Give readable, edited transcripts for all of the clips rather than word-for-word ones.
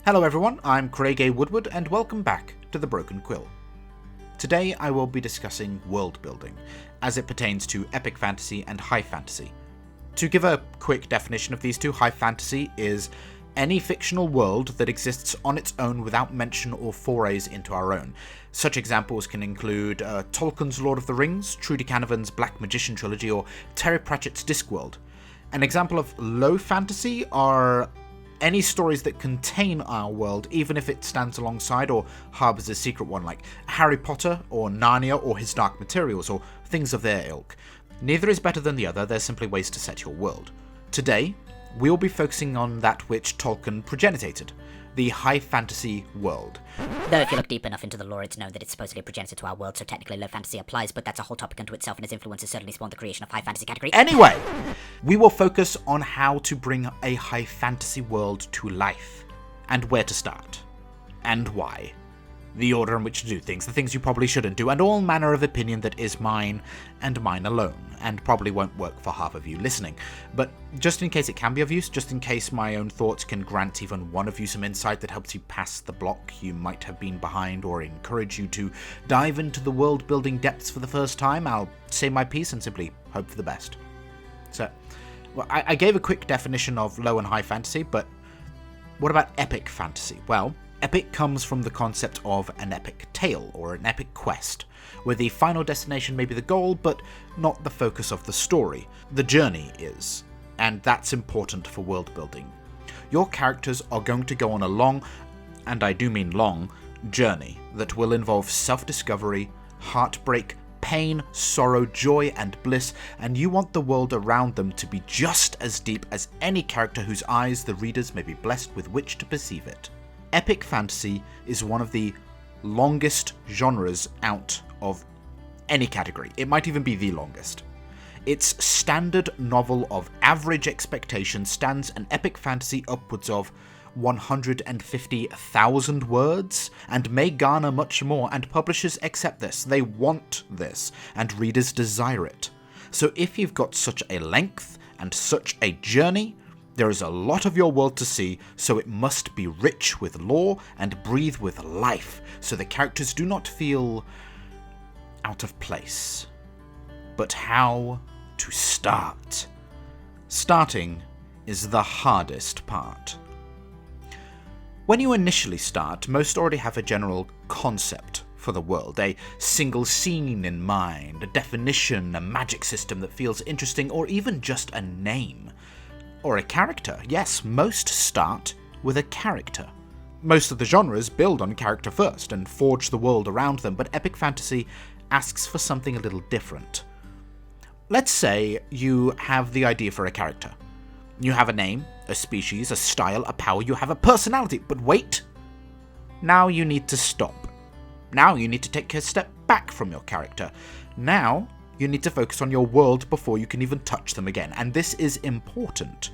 Hello everyone, I'm Craig A. Woodward and welcome back to The Broken Quill. Today I will be discussing world building, as it pertains to epic fantasy and high fantasy. To give a quick definition of these two, high fantasy is any fictional world that exists on its own without mention or forays into our own. Such examples can include Tolkien's Lord of the Rings, Trudy Canavan's Black Magician trilogy, or Terry Pratchett's Discworld. An example of low fantasy are any stories that contain our world, even if it stands alongside or harbours a secret one, like Harry Potter or Narnia or His Dark Materials or things of their ilk. Neither is better than the other, they're simply ways to set your world. Today, we'll be focusing on that which Tolkien progenitated, the high fantasy world. Though if you look deep enough into the lore, it's known that it's supposedly progenitor to our world, so technically low fantasy applies, but that's a whole topic unto itself, and its influences certainly spawned the creation of high fantasy category. Anyway, we will focus on how to bring a high fantasy world to life, and where to start, and why. The order in which to do things, the things you probably shouldn't do, and all manner of opinion that is mine, and mine alone, and probably won't work for half of you listening. But just in case it can be of use, just in case my own thoughts can grant even one of you some insight that helps you pass the block you might have been behind, or encourage you to dive into the world-building depths for the first time, I'll say my piece and simply hope for the best. So, well, I gave a quick definition of low and high fantasy, but what about epic fantasy? Well, epic comes from the concept of an epic tale, or an epic quest, where the final destination may be the goal, but not the focus of the story. The journey is, and that's important for world building. Your characters are going to go on a long, and I do mean long, journey that will involve self-discovery, heartbreak, pain, sorrow, joy, and bliss, and you want the world around them to be just as deep as any character whose eyes the readers may be blessed with which to perceive it. Epic fantasy is one of the longest genres out of any category. It might even be the longest. Its standard novel of average expectation stands an epic fantasy upwards of 150,000 words, and may garner much more, and publishers accept this. They want this, and readers desire it. So if you've got such a length and such a journey, there is a lot of your world to see, so it must be rich with lore and breathe with life, so the characters do not feel out of place. But how to start? Starting is the hardest part. When you initially start, most already have a general concept for the world, a single scene in mind, a definition, a magic system that feels interesting, or even just a name. Or a character. Yes, most start with a character. Most of the genres build on character first and forge the world around them, but epic fantasy asks for something a little different. Let's say you have the idea for a character. You have a name, a species, a style, a power, you have a personality, but wait! Now you need to stop. Now you need to take a step back from your character. Now you need to focus on your world before you can even touch them again, and this is important.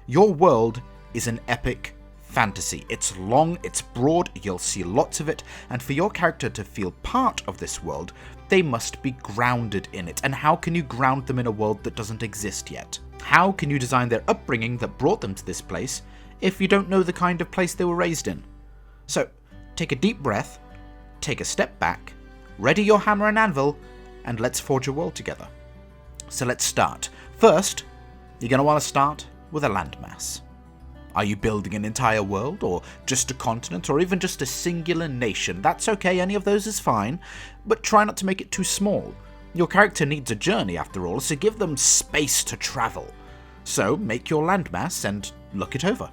Your world is an epic fantasy. It's long, it's broad, you'll see lots of it, and for your character to feel part of this world, they must be grounded in it. And how can you ground them in a world that doesn't exist yet? How can you design their upbringing that brought them to this place if you don't know the kind of place they were raised in? So, take a deep breath, take a step back, ready your hammer and anvil, and let's forge a world together. So let's start. First, you're going to want to start with a landmass. Are you building an entire world, or just a continent, or even just a singular nation? That's okay, any of those is fine, but try not to make it too small. Your character needs a journey after all, so give them space to travel. So make your landmass and look it over.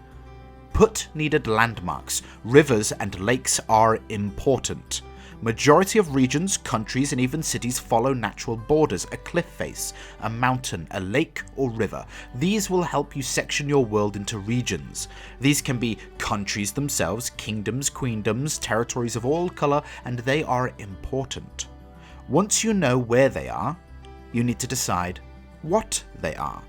Put needed landmarks. Rivers and lakes are important. Majority of regions, countries, and even cities follow natural borders, a cliff face, a mountain, a lake, or river. These will help you section your world into regions. These can be countries themselves, kingdoms, queendoms, territories of all color, and they are important. Once you know where they are, you need to decide what they are.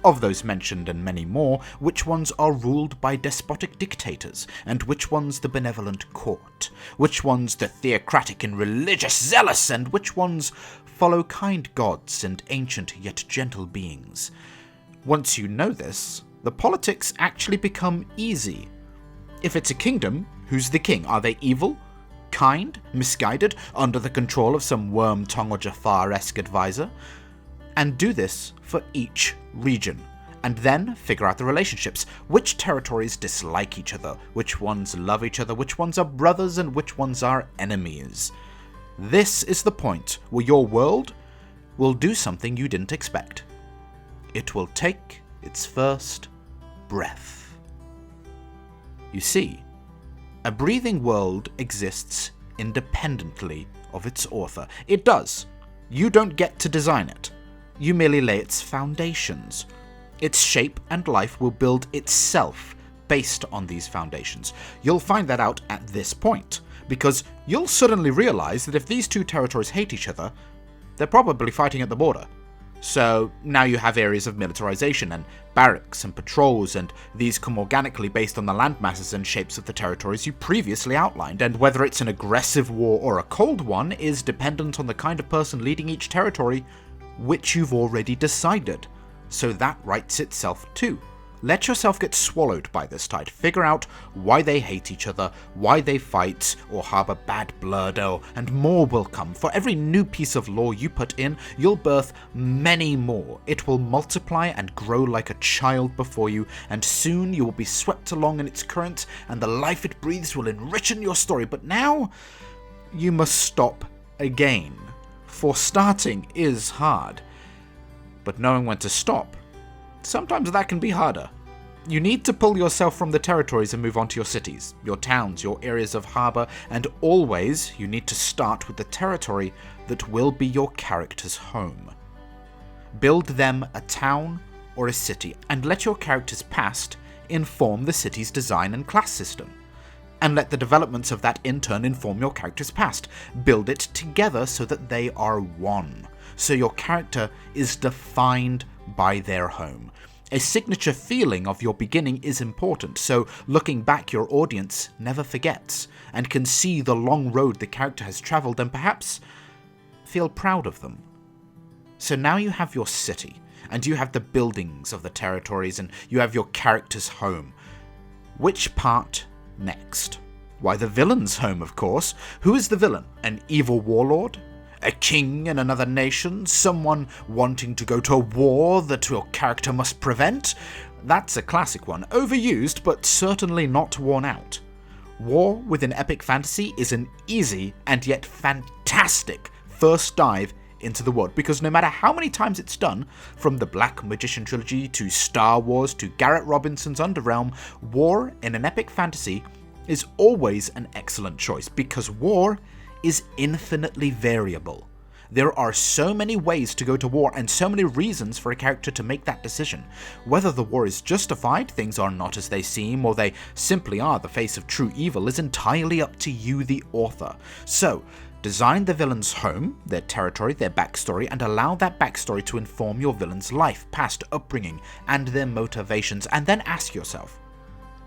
Of those mentioned and many more, which ones are ruled by despotic dictators, and which ones the benevolent court, which ones the theocratic and religious zealous, and which ones follow kind gods and ancient yet gentle beings. Once you know this, the politics actually become easy. If it's a kingdom, who's the king? Are they evil? Kind? Misguided? Under the control of some Worm-Tongue or Jafar-esque advisor? And do this for each region. And then figure out the relationships. Which territories dislike each other? Which ones love each other? Which ones are brothers and which ones are enemies? This is the point where your world will do something you didn't expect. It will take its first breath. You see, a breathing world exists independently of its author. It does. You don't get to design it. You merely lay its foundations. Its shape and life will build itself based on these foundations. You'll find that out at this point, because you'll suddenly realize that if these two territories hate each other, they're probably fighting at the border. So now you have areas of militarization and barracks and patrols, and these come organically based on the land masses and shapes of the territories you previously outlined, and whether it's an aggressive war or a cold one is dependent on the kind of person leading each territory, which you've already decided. So that writes itself too. Let yourself get swallowed by this tide. Figure out why they hate each other, why they fight or harbor bad blood, and more will come. For every new piece of lore you put in, you'll birth many more. It will multiply and grow like a child before you, and soon you will be swept along in its current, and the life it breathes will enrichen your story. But now, you must stop again. For starting is hard. But knowing when to stop, sometimes that can be harder. You need to pull yourself from the territories and move on to your cities, your towns, your areas of harbour, and always you need to start with the territory that will be your character's home. Build them a town or a city, and let your character's past inform the city's design and class system. And let the developments of that in turn inform your character's past. Build it together so that they are one. So your character is defined by their home. A signature feeling of your beginning is important, so looking back your audience never forgets, and can see the long road the character has travelled and perhaps feel proud of them. So now you have your city, and you have the buildings of the territories, and you have your character's home. Which part next? Why, the villain's home, of course. Who is the villain? An evil warlord? A king in another nation? Someone wanting to go to a war that your character must prevent? That's a classic one, overused but certainly not worn out. War within epic fantasy is an easy and yet fantastic first dive into the world, because no matter how many times it's done, from the Black Magician trilogy to Star Wars to Garrett Robinson's Underrealm, war in an epic fantasy is always an excellent choice, because war is infinitely variable. There are so many ways to go to war and so many reasons for a character to make that decision. Whether the war is justified, things are not as they seem, or they simply are the face of true evil is entirely up to you, the author. So, design the villain's home, their territory, their backstory, and allow that backstory to inform your villain's life, past, upbringing, and their motivations, and then ask yourself,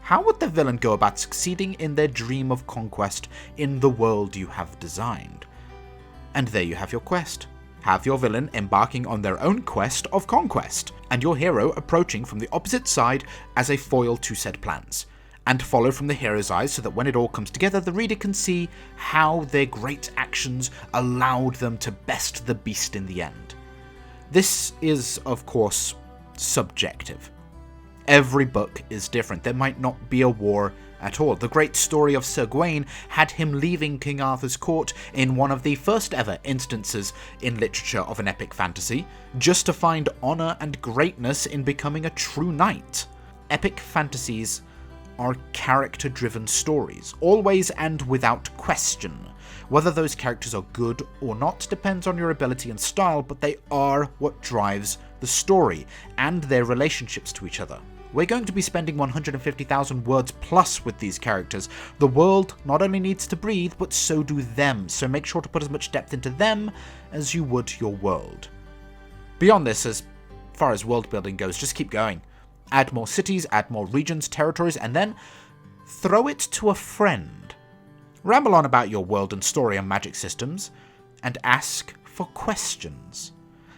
how would the villain go about succeeding in their dream of conquest in the world you have designed? And there you have your quest. Have your villain embarking on their own quest of conquest, and your hero approaching from the opposite side as a foil to said plans. And follow from the hero's eyes so that when it all comes together, the reader can see how their great actions allowed them to best the beast in the end. This is, of course, subjective. Every book is different. There might not be a war at all. The great story of Sir Gawain had him leaving King Arthur's court in one of the first ever instances in literature of an epic fantasy, just to find honour and greatness in becoming a true knight. Epic fantasies are character-driven stories, always and without question. Whether those characters are good or not depends on your ability and style, but they are what drives the story and their relationships to each other. We're going to be spending 150,000 words plus with these characters. The world not only needs to breathe, but so do them, so make sure to put as much depth into them as you would your world. Beyond this, as far as world building goes, just keep going. Add more cities, add more regions, territories, and then throw it to a friend. Ramble on about your world and story and magic systems, and ask for questions.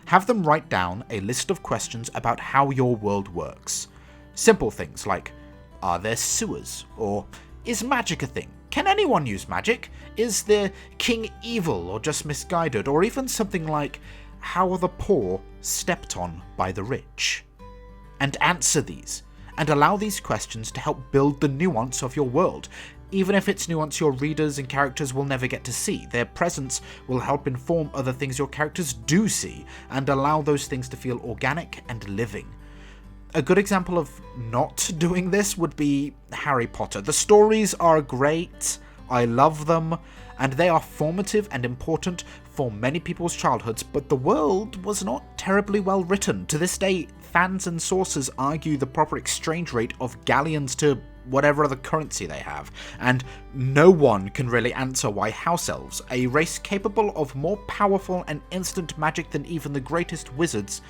Have them write down a list of questions about how your world works. Simple things like, Are there sewers? Or is magic a thing? Can anyone use magic? Is the king evil or just misguided? Or even something like, how are the poor stepped on by the rich? And answer these, and allow these questions to help build the nuance of your world. Even if it's nuance your readers and characters will never get to see, their presence will help inform other things your characters do see, and allow those things to feel organic and living. A good example of not doing this would be Harry Potter. The stories are great, I love them, and they are formative and important for many people's childhoods, but the world was not terribly well written. To this day, fans and sources argue the proper exchange rate of galleons to whatever other currency they have, and no one can really answer why house elves, a race capable of more powerful and instant magic than even the greatest wizards,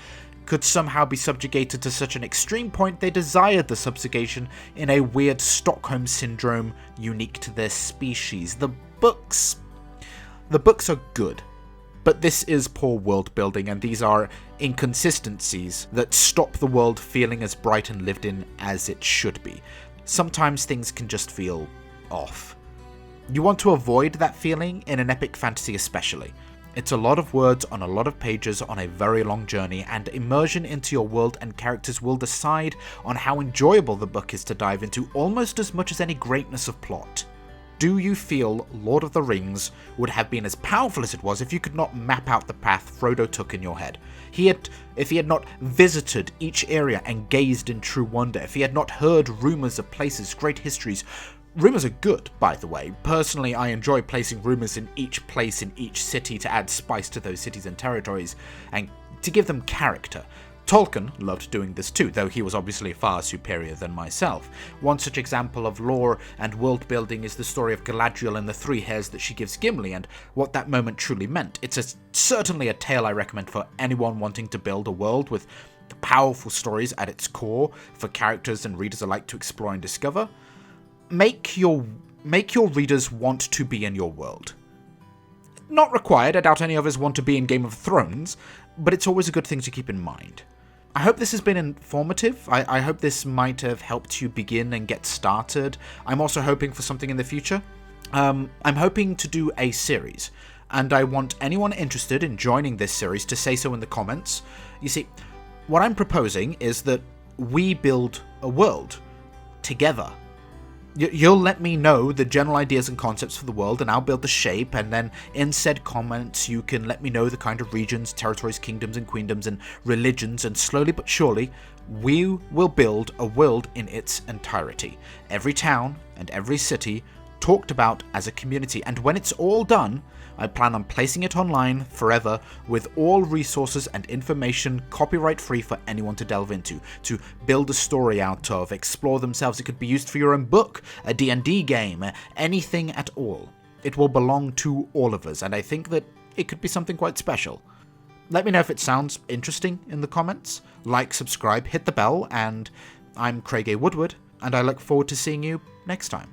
could somehow be subjugated to such an extreme point they desired the subjugation in a weird Stockholm syndrome unique to their species. The books are good, but this is poor world building, and these are inconsistencies that stop the world feeling as bright and lived in as it should be. Sometimes things can just feel off. You want to avoid that feeling in an epic fantasy especially. It's a lot of words on a lot of pages on a very long journey, and immersion into your world and characters will decide on how enjoyable the book is to dive into almost as much as any greatness of plot. Do you feel Lord of the Rings would have been as powerful as it was if you could not map out the path Frodo took in your head? If he had not visited each area and gazed in true wonder, if he had not heard rumours of places, great histories. Rumours are good, by the way. Personally, I enjoy placing rumours in each place in each city to add spice to those cities and territories, and to give them character. Tolkien loved doing this too, though he was obviously far superior than myself. One such example of lore and world building is the story of Galadriel and the 3 hairs that she gives Gimli, and what that moment truly meant. It's certainly a tale I recommend for anyone wanting to build a world with powerful stories at its core for characters and readers alike to explore and discover. Make your readers want to be in your world. Not required, I doubt any of us want to be in Game of Thrones, but it's always a good thing to keep in mind. I hope this has been informative. I hope this might have helped you begin and get started. I'm also hoping for something in the future. I'm hoping to do a series, and I want anyone interested in joining this series to say so in the comments. You see, what I'm proposing is that we build a world together. You'll let me know the general ideas and concepts for the world, and I'll build the shape, and then in said comments you can let me know the kind of regions, territories, kingdoms and queendoms and religions, and slowly but surely we will build a world in its entirety. Every town and every city talked about as a community, and when it's all done, I plan on placing it online forever with all resources and information copyright free for anyone to delve into, to build a story out of, explore themselves. It could be used for your own book, a D&D game, anything at all. It will belong to all of us, and I think that it could be something quite special. Let me know if it sounds interesting in the comments. Like, subscribe, hit the bell, and I'm Craig A. Woodward, and I look forward to seeing you next time.